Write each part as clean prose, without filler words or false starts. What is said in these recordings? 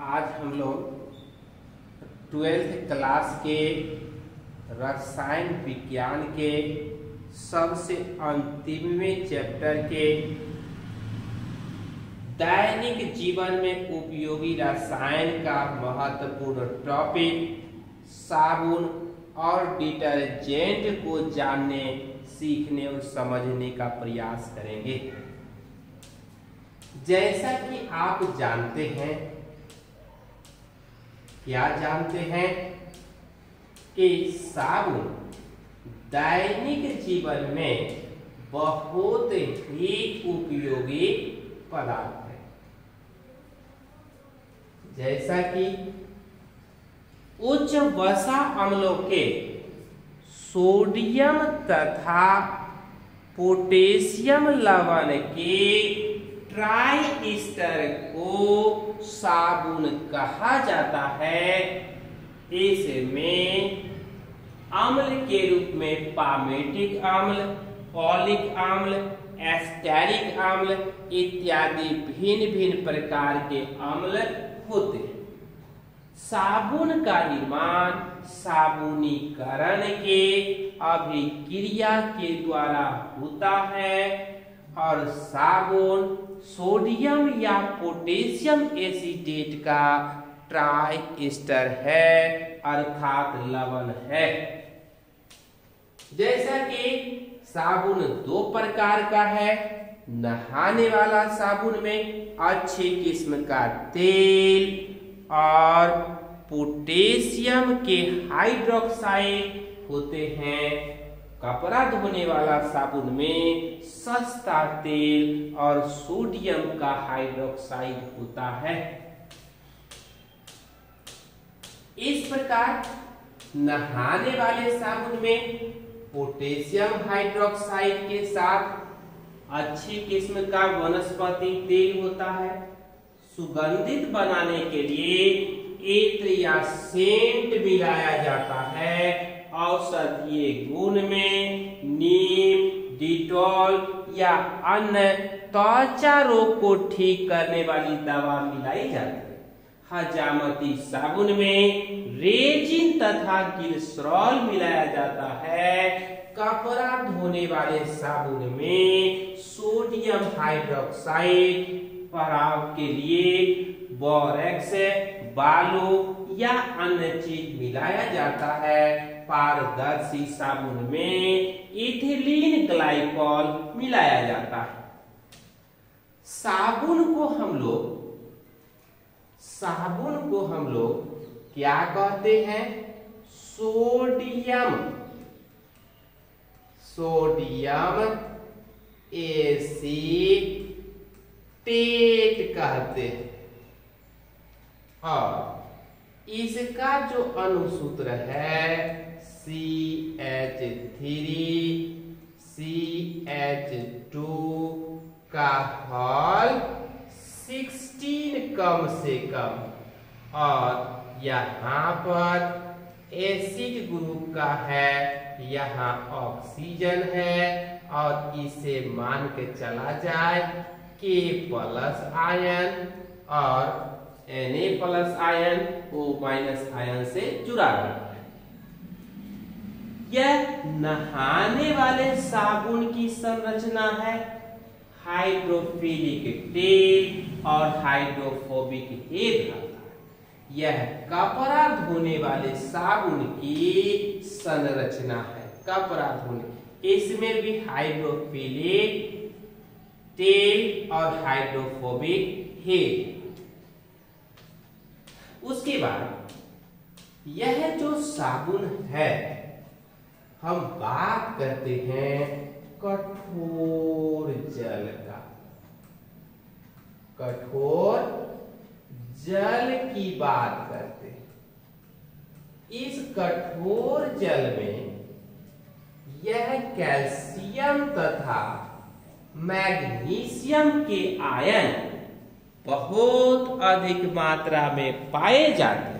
आज हम लोग 12th क्लास के रसायन विज्ञान के सबसे अंतिमवें चैप्टर के दैनिक जीवन में उपयोगी रसायन का महत्वपूर्ण टॉपिक साबुन और डिटर्जेंट को जानने, सीखने और समझने का प्रयास करेंगे। जैसा कि आप जानते हैं, क्या जानते हैं कि साबुन दैनिक जीवन में बहुत ही उपयोगी पदार्थ है। जैसा कि उच्च वसा अम्लों के सोडियम तथा पोटेशियम लवण के ट्राई ईस्टर को साबुन कहा जाता है। इसमें अम्ल के रूप में पामेटिक अम्ल, ऑलिक अम्ल, एस्टेरिक अम्ल इत्यादि भिन्न भिन्न प्रकार के अम्ल होते हैं। साबुन का निर्माण साबुनीकरण के अभिक्रिया के द्वारा होता है और साबुन सोडियम या पोटेशियम एसिटेट का ट्राई ईस्टर है, अर्थात लवण है। जैसा कि साबुन दो प्रकार का है। नहाने वाला साबुन में अच्छी किस्म का तेल और पोटेशियम के हाइड्रोक्साइड होते हैं। कपड़ा धोने वाला साबुन में सस्ता तेल और सोडियम का हाइड्रोक्साइड होता है। इस प्रकार नहाने वाले साबुन में पोटेशियम हाइड्रोक्साइड के साथ अच्छी किस्म का वनस्पति तेल होता है। सुगंधित बनाने के लिए इत्र या सेंट मिलाया जाता है। औषधीय गुण में नीम, डिटॉल या अन्य त्वचा रोग को ठीक करने वाली दवा मिलाई जाती है। हजामती साबुन में रेजिन तथा ग्लिसरॉल मिलाया जाता है। कपड़ा धोने वाले साबुन में सोडियम हाइड्रोक्साइड, पराव के लिए बोरेक्स, बालू या अन्य चीज मिलाया जाता है। पारदर्शी साबुन में इथिलीन ग्लाइकॉल मिलाया जाता है। साबुन को हम लोग क्या कहते हैं? सोडियम एसिटेट कहते हैं। और इसका जो अनुसूत्र है CH3CH2 का हॉल 16 कम से कम, और यहाँ पर एसिड ग्रुप का है, यहाँ ऑक्सीजन है, और इसे मान के चला जाए K+ आयन और Na+ आयन O- आयन से जुड़ा रहता है। यह नहाने वाले साबुन की संरचना है। हाइड्रोफिलिक टेल और हाइड्रोफोबिक हेड रहता है। यह कपड़ा धोने वाले साबुन की संरचना है। कपड़ा धोने, इसमें भी हाइड्रोफिलिक टेल और हाइड्रोफोबिक हेड। उसके बाद यह जो साबुन है, हम बात करते हैं कठोर जल का। कठोर जल की बात करते हैं। इस कठोर जल में यह कैल्शियम तथा मैग्नीशियम के आयन बहुत अधिक मात्रा में पाए जाते हैं,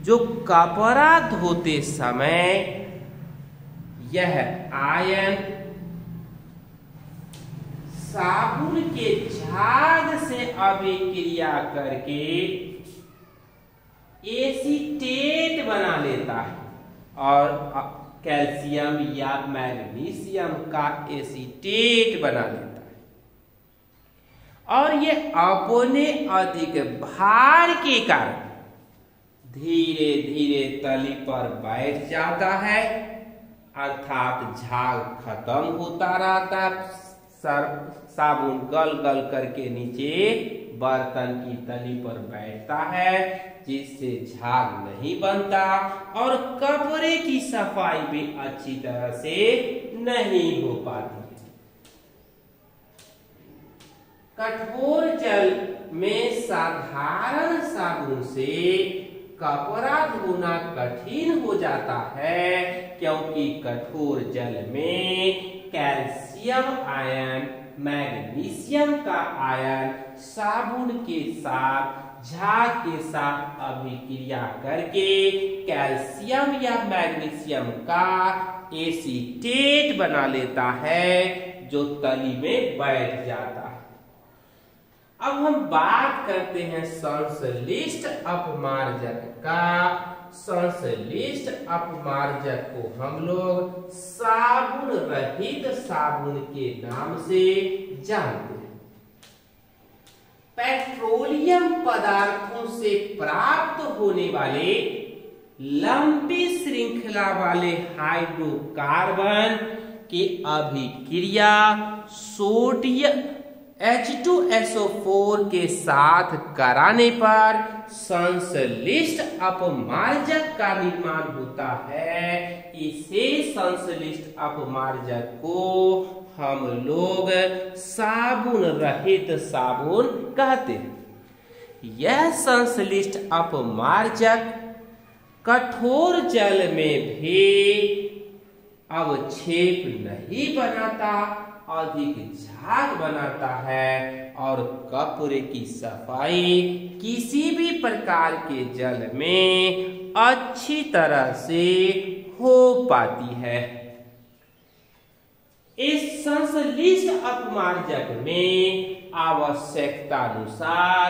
जो कपड़ा धोते समय यह आयन साबुन के झाग से अभिक्रिया करके एसीटेट बना लेता है और कैल्शियम या मैग्नीशियम का एसीटेट बना लेता है और ये अपने अधिक भार के कारण धीरे धीरे तली पर बैठ जाता है, अर्थात झाग खत्म होता रहता है। साबुन गल गल करके नीचे बर्तन की तली पर बैठता है, जिससे झाग नहीं बनता और कपड़े की सफाई भी अच्छी तरह से नहीं हो पाती है। कठोर जल में साधारण साबुन से कपड़ा धोना कठिन हो जाता है, क्योंकि कठोर जल में कैल्शियम आयन, मैग्नीशियम का आयन साबुन के साथ झाग के साथ अभिक्रिया करके कैल्शियम या मैग्नीशियम का एसीटेट बना लेता है, जो तली में बैठ जाता है। अब हम बात करते हैं संश्लिष्ट अपमार्जक का। संश्लिष्ट अपमार्जक को हम लोग साबुन रहित साबुन के नाम से जानते हैं। पेट्रोलियम पदार्थों से प्राप्त होने वाले लंबी श्रृंखला वाले हाइड्रोकार्बन की अभिक्रिया सोडियम H2SO4 के साथ कराने पर संश्लिष्ट अपमार्जक का निर्माण होता है। इसे संश्लिष्ट अपमार्जक को हम लोग साबुन रहित साबुन कहते हैं। यह संश्लिष्ट अपमार्जक कठोर जल में भी अवक्षेप नहीं बनाता, अधिक झाग बनाता है और कपड़े की सफाई किसी भी प्रकार के जल में अच्छी तरह से हो पाती है। इस संश्लिष्ट अपमार्जक में आवश्यकता अनुसार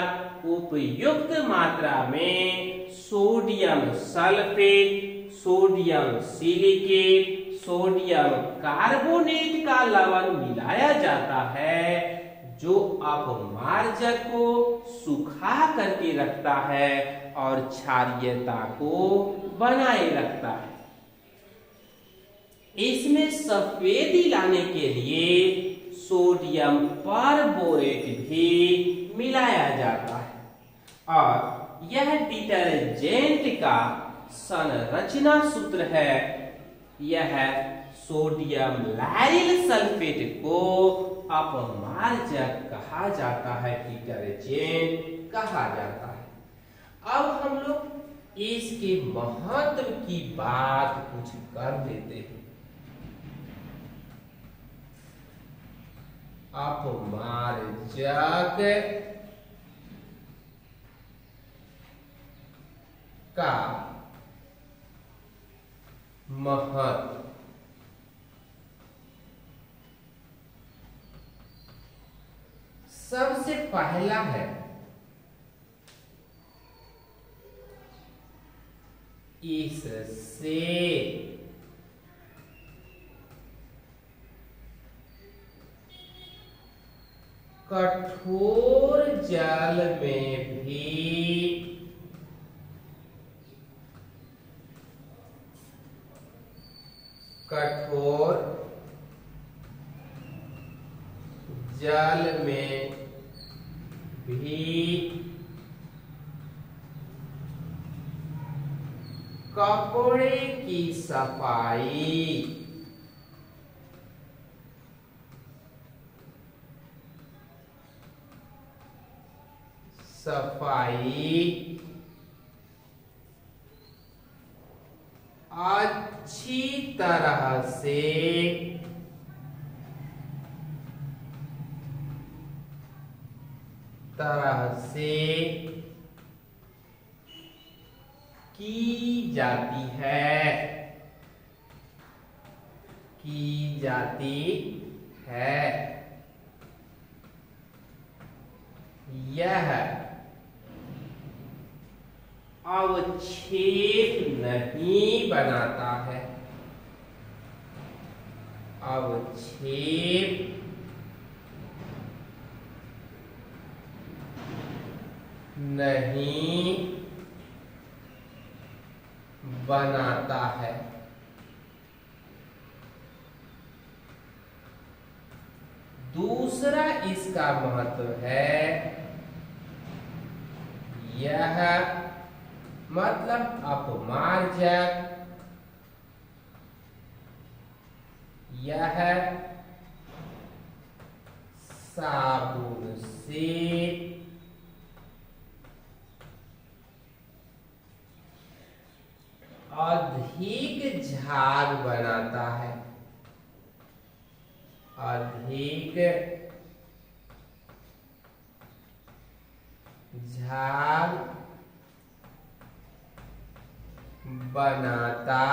उपयुक्त मात्रा में sodium sulphate, sodium silicate, sodium carbonate का लवण मिलाया जाता है, जो अपमार्जक को सुखा करके रखता है और क्षारीयता को बनाए रखता है। इसमें सफेदी लाने के लिए सोडियम परबोरेट भी मिलाया जाता है और यह डिटर्जेंट का संरचना सूत्र है। यह सोडियम लैरिल सल्फेट को अपमार्जक कहा जाता है, डिटर्जेंट कहा जाता है। अब हम लोग इसके महत्व की बात कुछ कर देते हैं। अपमार्जक का महत्व। सबसे पहला है इससे कठोर जल में भी कठोर जल में भी कपड़े की सफाई अच्छी तरह से की जाती है यह अवक्षेप नहीं बनाता है, अवक्षेप नहीं बनाता है। दूसरा इसका महत्व है, यह मतलब अपमार्जक, यह साबुन से अधिक झाग बनाता है, अधिक झाग बनाता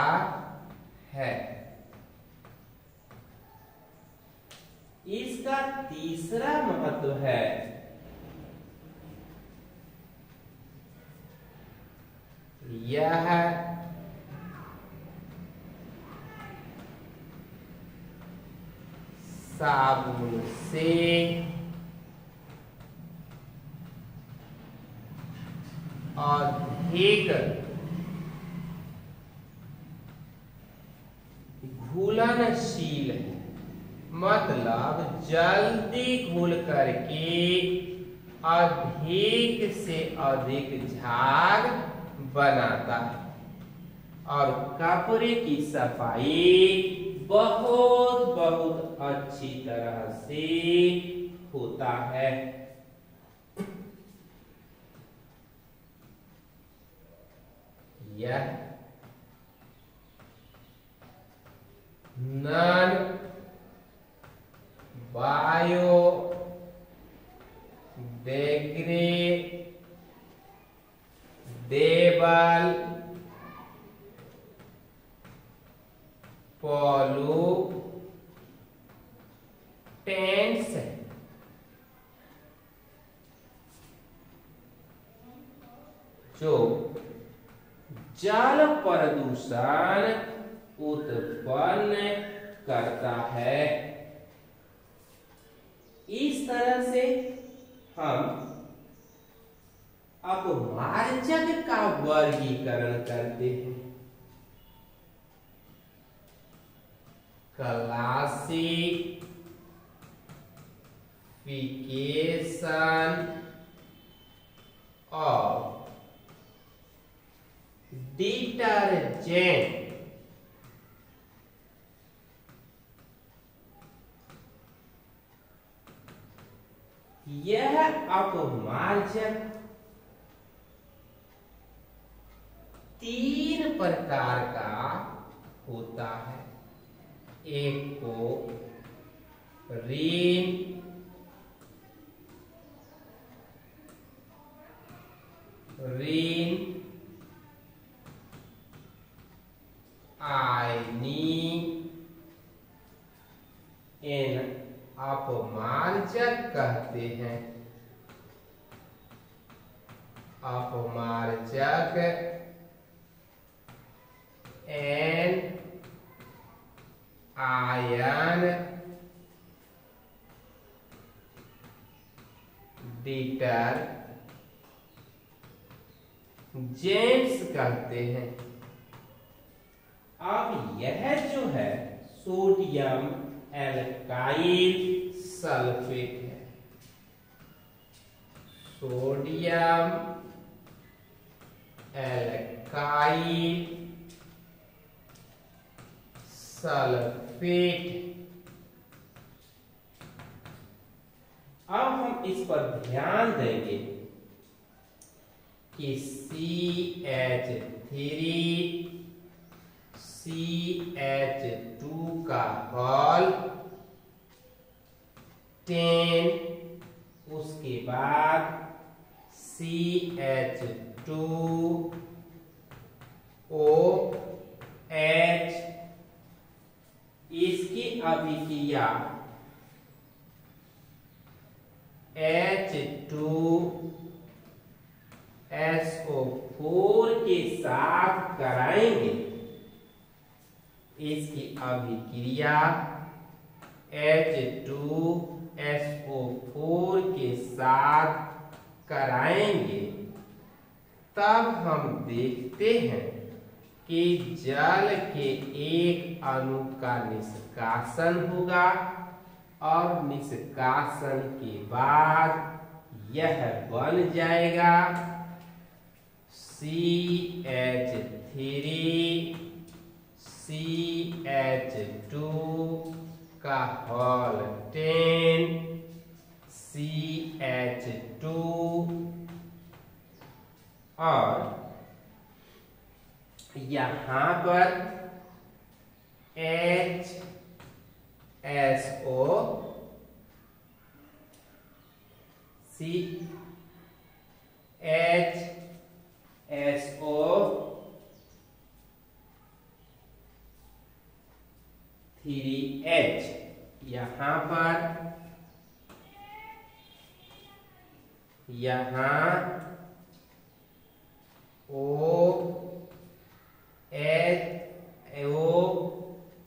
है। इसका तीसरा महत्व है, यह साबुन से अधिक घुलनशील है, मतलब जल्दी घुल करके अधिक से अधिक झाग बनाता है और कपड़े की सफाई बहुत बहुत अच्छी तरह से होता है। यह नॉन बायो डिग्रेडेबल पॉल्यूटेंट्स है, जो जल प्रदूषण उत्पन्न करता है। इस तरह से हम अपमार्जक का वर्गीकरण करते हैं। क्लासिफिकेशन ऑफ डिटर्जेंट यह अपमार्जक 3 प्रकार का होता है। एक को रीन, आयनी अपमार्जक कहते हैं। अपमार्जक एन आयन डिटर्जेंट्स कहते हैं। अब यह जो है सोडियम एल्काइल सल्फेट है। Sodium alkyl sulphate. अब हम इस पर ध्यान देंगे कि CH3CH2 का हॉल 10, उसके बाद CH2OH, इसकी अभिक्रिया H2SO4 के साथ कराएंगे, इसकी अभिक्रिया H2SO4 के साथ कराएंगे, तब हम देखते हैं कि जल के एक अणु का निष्कासन होगा और निष्कासन के बाद यह बन जाएगा CH3CH2 का होल 10 CH2 और यहाँ पर HSO CHSO3H, यहाँ पर OHO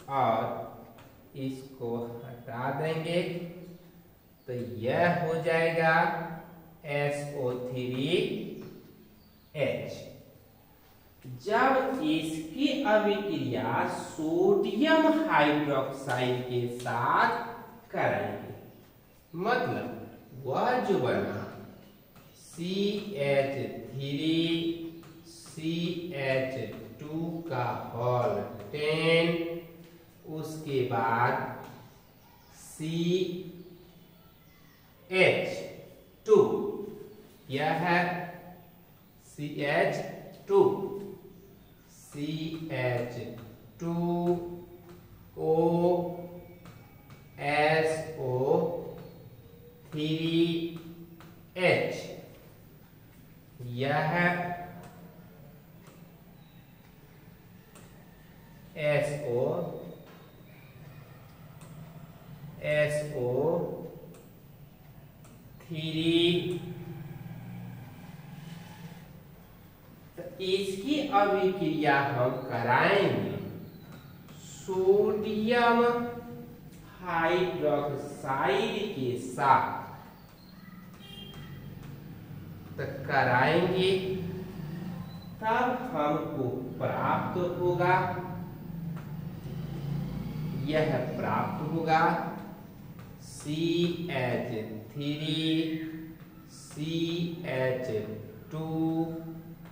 और इसको हटा देंगे तो यह हो जाएगा SO3H। जब इसकी अभिक्रिया सोडियम हाइड्रोक्साइड के साथ कराएंगे, मतलब वह जो बना CH3CH2 का होल 10, उसके बाद CH2, यह है CH2 OSO3H, यह SO3, इसकी अभिक्रिया हम कराएंगे सोडियम हाइड्रोक्साइड के साथ, तो कराएंगे तब हमको प्राप्त होगा, यह प्राप्त होगा CH3CH2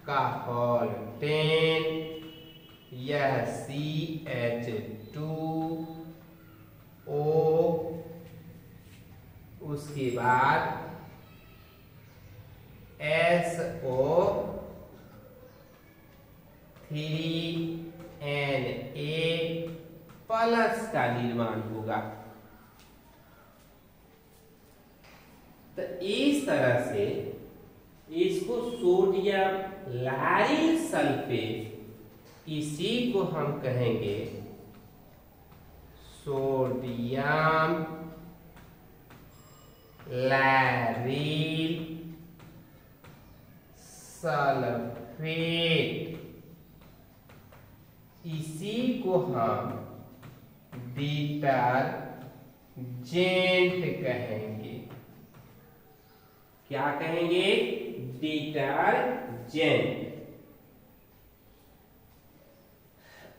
का होल 10, यह CH2O, उसके बाद SO3Na प्लस का निर्माण होगा। तो इस तरह से इसको सोडियम लैरिल सल्फेट, इसी को हम कहेंगे सोडियम लैरिल सल्फेट, इसी को हम डिटर्जेंट कहेंगे। क्या कहेंगे? डिटर्जेंट।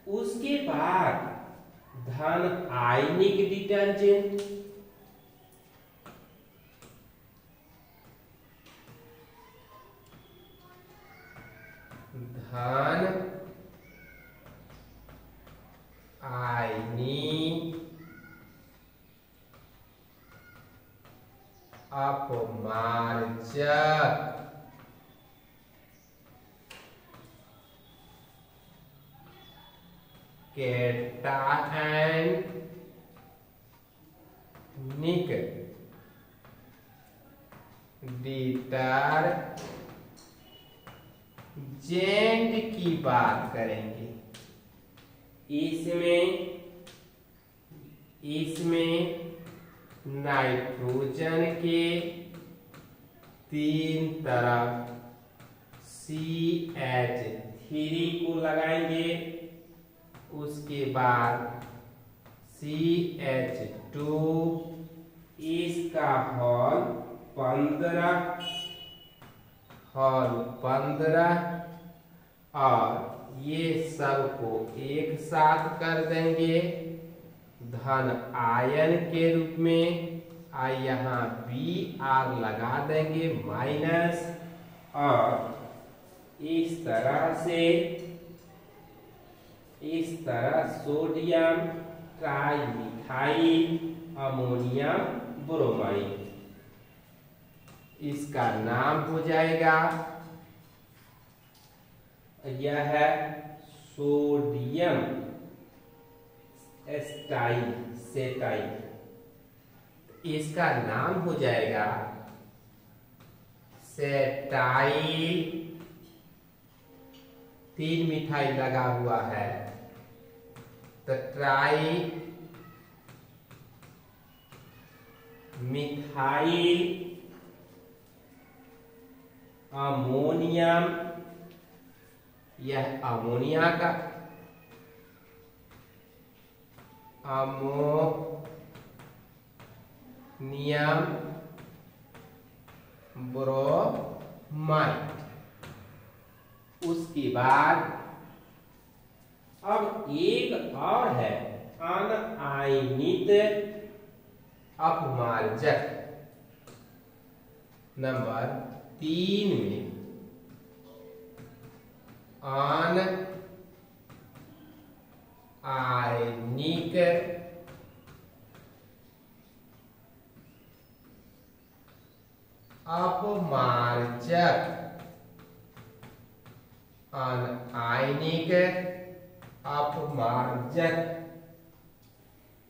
उसके बाद धन आयनिक डिटर्जेंट, धन आयनिक अपमार्जक, कैटायनिक डिटर्जेंट की बात करेंगे। इसमें नाइट्रोजन के तीन तरफ CH3 को लगाएंगे, उसके बाद CH2, इसका हॉल 15 और ये सब को एक साथ कर देंगे धन आयन के रूप में। यहाँ Br लगा देंगे माइनस, और इस तरह सोडियम ट्राइमिथाइल अमोनियम ब्रोमाइड, इसका नाम हो जाएगा, यह है सोडियम सेटाइल। इसका नाम हो जाएगा सेटाइल। 3 मिथाइल लगा हुआ है तो ट्राई मिथाइल अमोनियम, यह अमोनिया का अमोनियम ब्रोमाइड। उसके बाद अब एक और है अनआयनित अपमार्जक। नंबर 3 में अनआयनिक अपमार्जक, अनआयनिक अपमार्जक,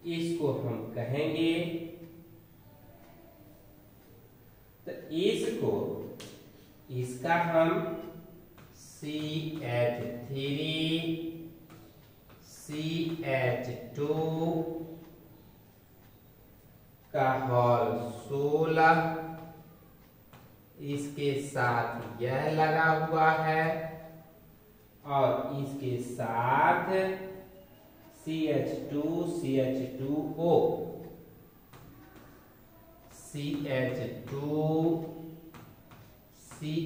इसको हम कहेंगे, तो इसका हम CH3 CH2 का हॉल 16, इसके साथ यह लगा हुआ है, और इसके साथ CH2 CH2O CH2 CH2O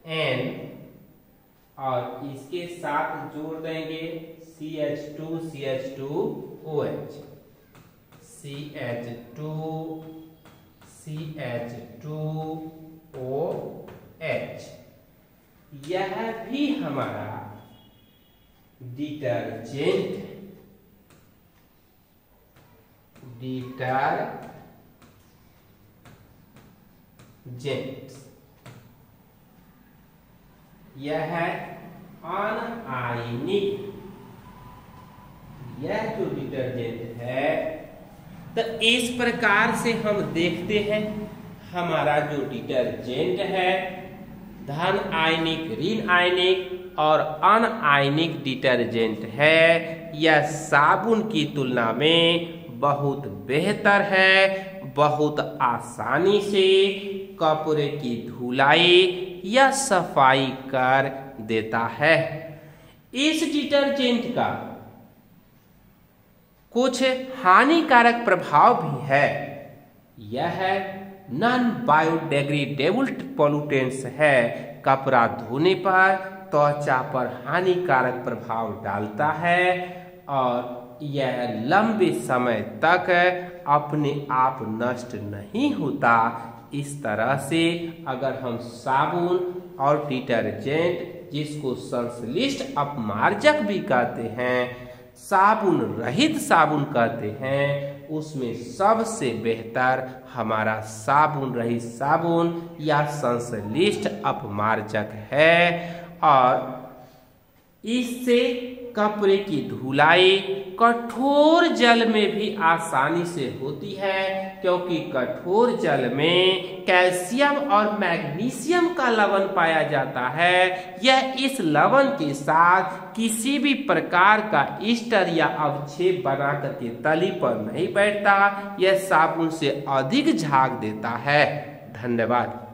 N, और इसके साथ जोड़ देंगे CH2 CH2OH CH2 CH2OH। यह भी हमारा डिटर्जेंट यह है अनआयनिक, यह जो डिटर्जेंट है। तो इस प्रकार से हम देखते हैं हमारा जो डिटर्जेंट है धन आयनिक, ऋण आयनिक और अनआयनिक डिटर्जेंट है, यह साबुन की तुलना में बहुत बेहतर है, बहुत आसानी से कपड़े की धुलाई या सफाई कर देता है। इस डिटर्जेंट का कुछ हानिकारक प्रभाव भी है। यह नॉन बायोडिग्रेडेबल पॉल्यूटेंट्स है, कपड़ा धोने पर त्वचा पर हानिकारक प्रभाव डालता है और यह लंबे समय तक अपने आप नष्ट नहीं होता। इस तरह से अगर हम साबुन और डिटर्जेंट, जिसको संश्लिष्ट अपमार्जक भी कहते हैं, साबुन रहित साबुन कहते हैं, उसमें सबसे बेहतर हमारा साबुन रहित साबुन या संश्लिष्ट अपमार्जक है। और इससे कपड़े की धुलाई कठोर जल में भी आसानी से होती है, क्योंकि कठोर जल में कैल्शियम और मैग्नीशियम का लवण पाया जाता है। यह इस लवण के साथ किसी भी प्रकार का स्टर या अवक्षेप बना करके तली पर नहीं बैठता। यह साबुन से अधिक झाग देता है। धन्यवाद।